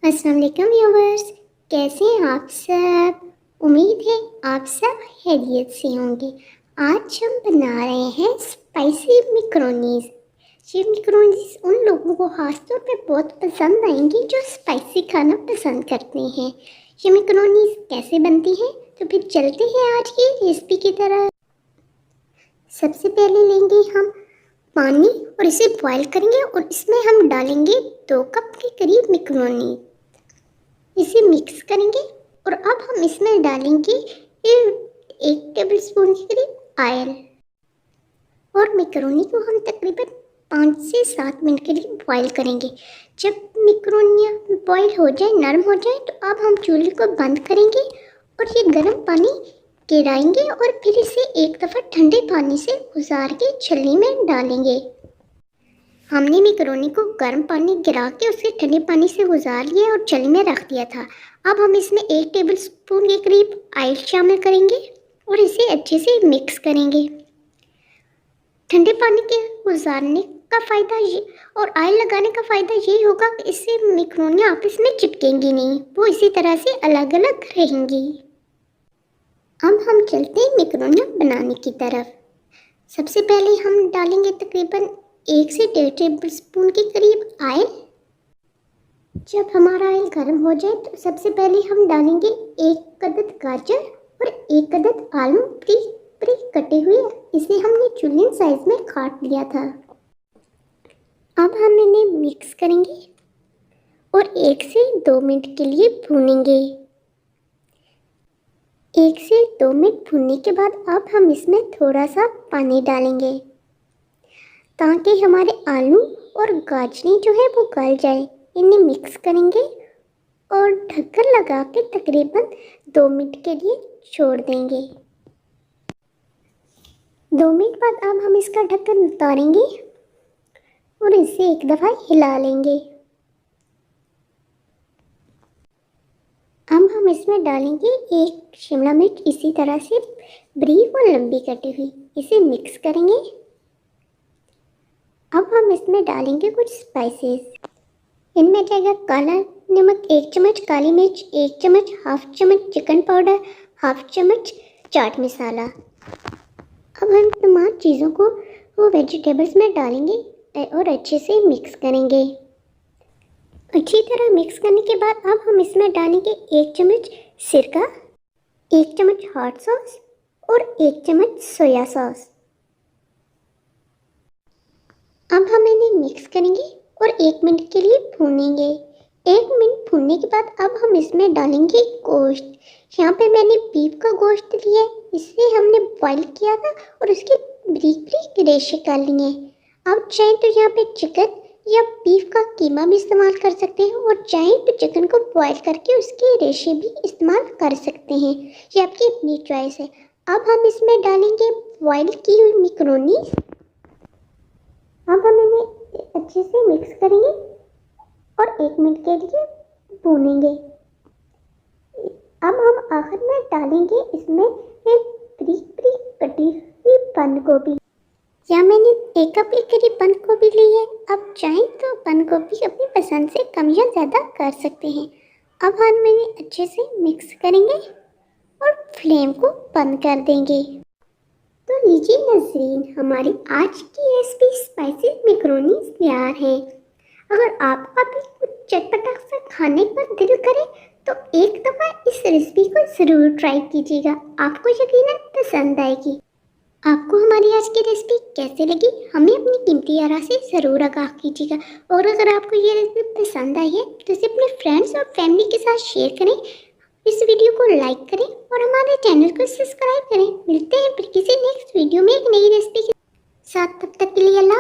अस्सलाम वालेकुम व्यूवर्स, कैसे हैं आप सब। उम्मीद है आप सब खैरियत से होंगे। आज हम बना रहे हैं स्पाइसी मैकरोनीज। ये मैकरोनीज उन लोगों को खासतौर पे बहुत पसंद आएंगी जो स्पाइसी खाना पसंद करते हैं। ये मैकरोनीज कैसे बनती हैं, तो फिर चलते हैं आज की रेसिपी की तरफ। सबसे पहले लेंगे हम पानी और इसे बॉईल करेंगे और इसमें हम डालेंगे 2 कप के करीब मैकरोनी। इसे मिक्स करेंगे और अब हम इसमें डालेंगे 1 टेबल स्पून के करीब ऑयल और मैकरोनी को हम तकरीबन 5 से 7 मिनट के लिए बॉईल करेंगे। जब मैकरोनियाँ बॉईल हो जाए, नरम हो जाए, तो अब हम चूल्हे को बंद करेंगे और ये गर्म पानी गिराएंगे और फिर इसे एक दफ़ा ठंडे पानी से गुजार के छलनी में डालेंगे। हमने मैकरोनी को गर्म पानी गिरा के उसे ठंडे पानी से गुजार लिया और छलनी में रख दिया था। अब हम इसमें 1 टेबल स्पून के करीब ऑयल शामिल करेंगे और इसे अच्छे से मिक्स करेंगे। ठंडे पानी के गुजारने का फ़ायदा ये और ऑयल लगाने का फ़ायदा ये होगा कि इससे मैकरोनियाँ आपस में चिपकेंगी नहीं, वो इसी तरह से अलग अलग रहेंगी। अब हम चलते हैं मैकरोनियाँ बनाने की तरफ। सबसे पहले हम डालेंगे तकरीबन 1 से 1.5 टेबल स्पून के करीब ऑयल। जब हमारा ऑयल गर्म हो जाए तो सबसे पहले हम डालेंगे 1 अदद गाजर और 1 अदद आलू बारीक बारीक कटे हुए। इसे हमने जुलियन साइज में काट लिया था। अब हम इन्हें मिक्स करेंगे और 1 से 2 मिनट के लिए भूनेंगे। 1 से 2 मिनट भूनने के बाद अब हम इसमें थोड़ा सा पानी डालेंगे ताकि हमारे आलू और गाजरें जो है वो गल जाए। इन्हें मिक्स करेंगे और ढक्कन लगा के तकरीबन 2 मिनट के लिए छोड़ देंगे। 2 मिनट बाद अब हम इसका ढक्कन उतारेंगे और इसे एक दफ़ा हिला लेंगे। अब हम इसमें डालेंगे 1 शिमला मिर्च, इसी तरह से बारीक और लंबी कटी हुई। इसे मिक्स करेंगे। अब हम इसमें डालेंगे कुछ स्पाइसेस। इनमें जाएगा काला नमक 1 चम्मच, काली मिर्च 1 चम्मच, हाफ चम्मच चिकन पाउडर, हाफ चम्मच चाट मसाला। अब हम तमाम चीज़ों को वो वेजिटेबल्स में डालेंगे और अच्छे से मिक्स करेंगे। अच्छी तरह मिक्स करने के बाद अब हम इसमें डालेंगे 1 चम्मच सिरका, 1 चम्मच हॉट सॉस और 1 चम्मच सोया सॉस। अब हम इन्हें मिक्स करेंगे और 1 मिनट के लिए भूनेंगे। 1 मिनट भूनने के बाद अब हम इसमें डालेंगे गोश्त। यहाँ पे मैंने बीफ का गोश्त लिया है, इसे हमने बॉईल किया था और उसके बारीक बारीक रेशे कर लिए। आप चाहें तो यहाँ पे चिकन या बीफ का कीमा भी इस्तेमाल कर सकते हैं और चाहें तो चिकन को बॉईल करके उसके रेशे भी इस्तेमाल कर सकते हैं, ये आपकी अपनी चॉइस है। अब हम इसमें डालेंगे बॉईल की हुई मैकरोनी। अब हम इन्हें अच्छे से मिक्स करेंगे और 1 मिनट के लिए भूनेंगे। अब हम आखिर में डालेंगे इसमें एक बारीक बारीक कटी हुई बंद गोभी। या मैंने 1 कप के करीब बंद गोभी ली है। अब चाहें तो बंद गोभी अपनी पसंद से कम या ज़्यादा कर सकते हैं। अब हम इन्हें अच्छे से मिक्स करेंगे और फ्लेम को बंद कर देंगे। तो लीजिए नाज़रीन, हमारी आज की रेसिपी स्पाइसी मैकरोनी तैयार है। अगर आपका भी कुछ चटपटा सा खाने पर दिल करे तो एक दफ़ा इस रेसिपी को ज़रूर ट्राई कीजिएगा, आपको यकीनन पसंद आएगी। आपको हमारी आज की रेसिपी कैसे लगी हमें अपनी कीमती आरा से ज़रूर आगाह कीजिएगा। और अगर आपको ये रेसिपी पसंद आई है तो इसे अपने फ्रेंड्स और फैमिली के साथ शेयर करें, इस वीडियो को लाइक करें और हमारे चैनल को सब्सक्राइब करें। मिलते हैं फिर किसी नेक्स्ट वीडियो में एक नई रेसिपी के साथ। तब तक के लिए अल्लाह।